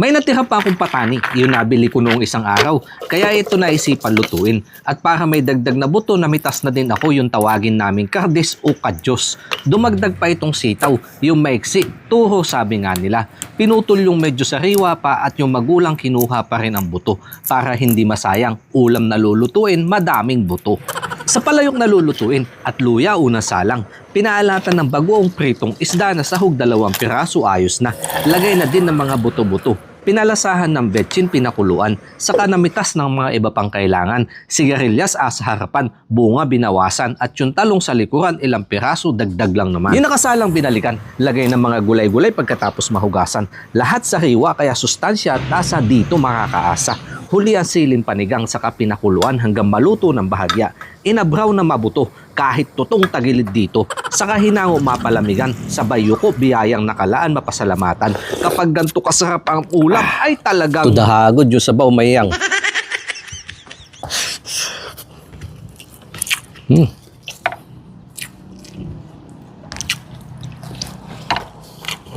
May natira pa akong patani, yun nabili ko noong isang araw. Kaya ito naisipan lutuin. At para may dagdag na buto, namitas na din ako yung tawagin naming kardis o kadyos. Dumagdag pa itong sitaw, yung maiksi, tuho sabi nga nila. Pinutol yung medyo sariwa pa at yung magulang kinuha pa rin ang buto. Para hindi masayang, ulam na lulutuin, madaming buto. Sa palayok na lulutuin at luya unang salang. Pinaalatan ng bagoong pritong isda na sahog 2 piraso ayos na. Lagay na din ng mga buto-buto. Pinalasahan ng betchin pinakuluan. Saka namitas ng mga iba pang kailangan. Sigarilyas sa harapan, bunga binawasan at yung talong sa likuran ilang piraso dagdag lang naman. Yung nakasalang binalikan, lagay ng mga gulay-gulay pagkatapos mahugasan. Lahat sariwa kaya sustansya at tasa dito makakaasa. Huli ang siling panigang saka pinakuluan hanggang maluto ng bahagya. Inabraw na mabuto kahit tutong tagilid dito. Saka hinango mapalamigan, sabay yuko biyayang nakalaan mapasalamatan. Kapag ganto kasarap ang ulam ay talagang tudahagod yung sabaw mayang.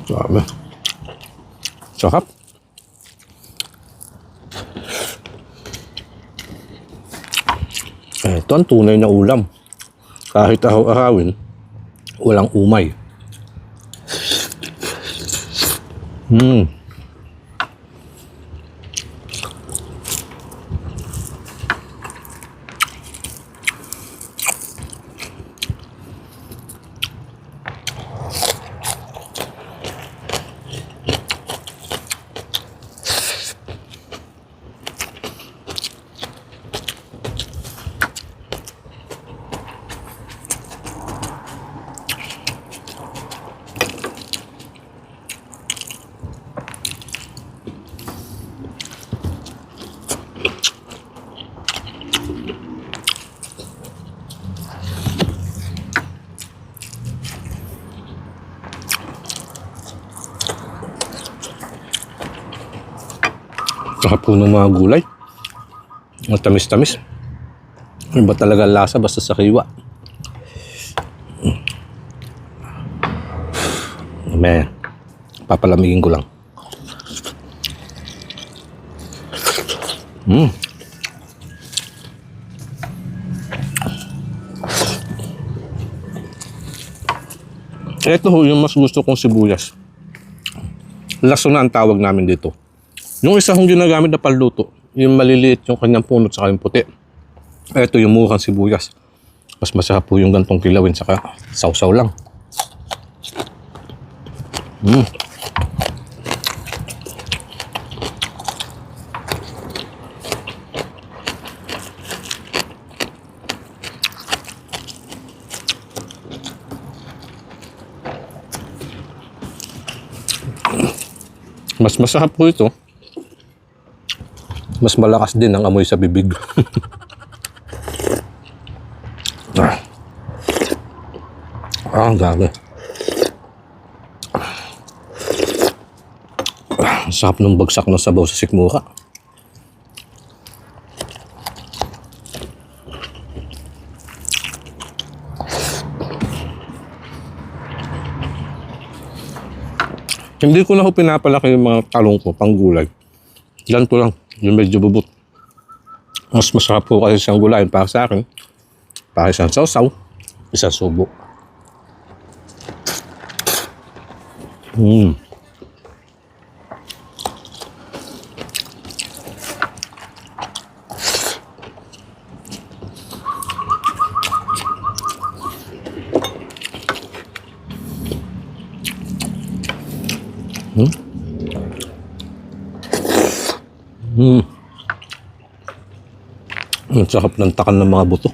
Sabi. Sarap. Ito ang tunay na ulam. Kahit araw-arawin, walang umay. Sarap po ng mga gulay. Matamis-tamis. Iba talaga lasa basta sa kiwa. Amen. Papalamigin ko lang. Ito ho yung mas gusto kong sibuyas. Laso na ang tawag namin dito. Yung isa kong ginagamit na panluto, yung maliliit yung kanyang punot saka yung puti. Ito yung murang sibuyas. Mas masarap po yung gantong kilawin saka sausaw lang. Mas masarap po ito. Mas malakas din ang amoy sa bibig. Ang gabi. Sarap ng bagsak ng sabaw sa sikmura. Hindi ko na ho pinapalaki yung mga talong ko, panggulay. Ganito lang, yung medyo bubot. Mas masarap po kasi siyang gulayin para sa akin. Para isang sausaw, isang subo. Ang sarap ng takal ng mga buto.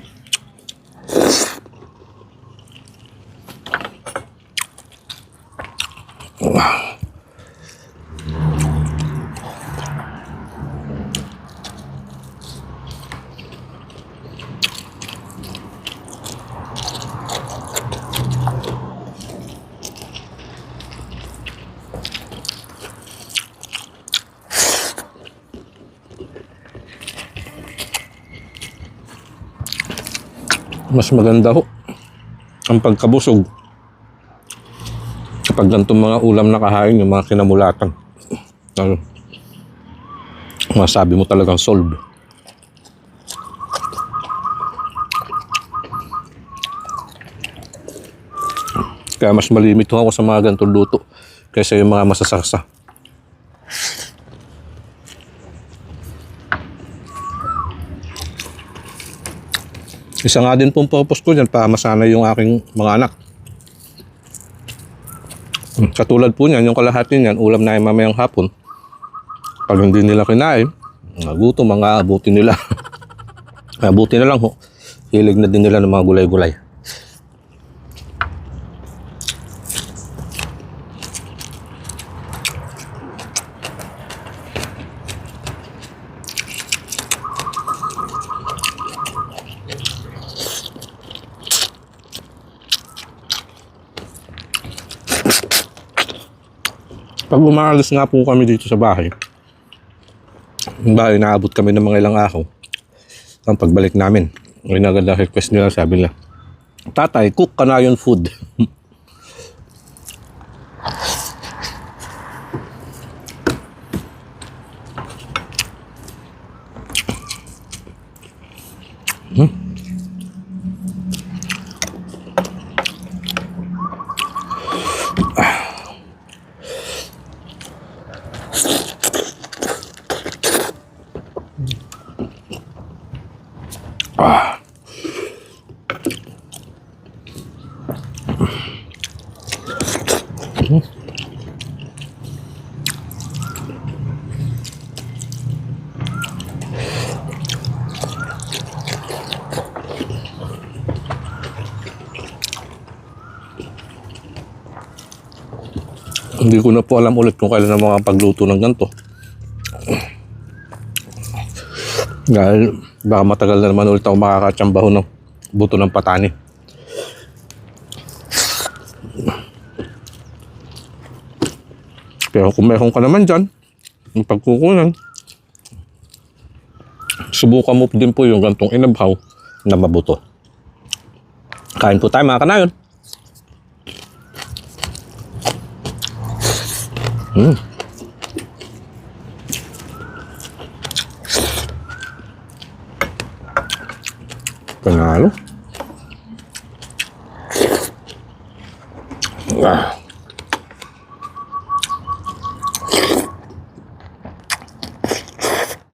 Mas maganda ho ang pagkabusog kapag ganitong mga ulam na kahain, yung mga kinamulatan. masabi mo talagang solve. Kaya mas malimit ako sa mga ganitong luto kaysa yung mga masasarsa. Isa nga din pong purpose ko dyan para masanay yung aking mga anak. Katulad po niyan, yung kalahati niyan, ulam na mamayang hapon. Pag hindi nila kinain, nagutom, mga abuti nila. Abuti na lang ho. Hilig na din nila ng mga gulay-gulay. Pag umaalis nga po kami dito sa bahay, yung bahay naabot kami ng mga ilang araw. Ang pagbalik namin, may naganda request nila, sabi nila, "Tatay, cook ka na yung food." Hindi ko na po alam ulit kung kailan na mga pagluto ng ganito. Dahil baka matagal na naman ulit ako makakatsambaho ng buto ng patani. Pero kung meron ka naman dyan, yung pagkukunan, subukan mo din po yung gantong inabhaw na mabuto. Kain po tayo mga kanayon. Panalo.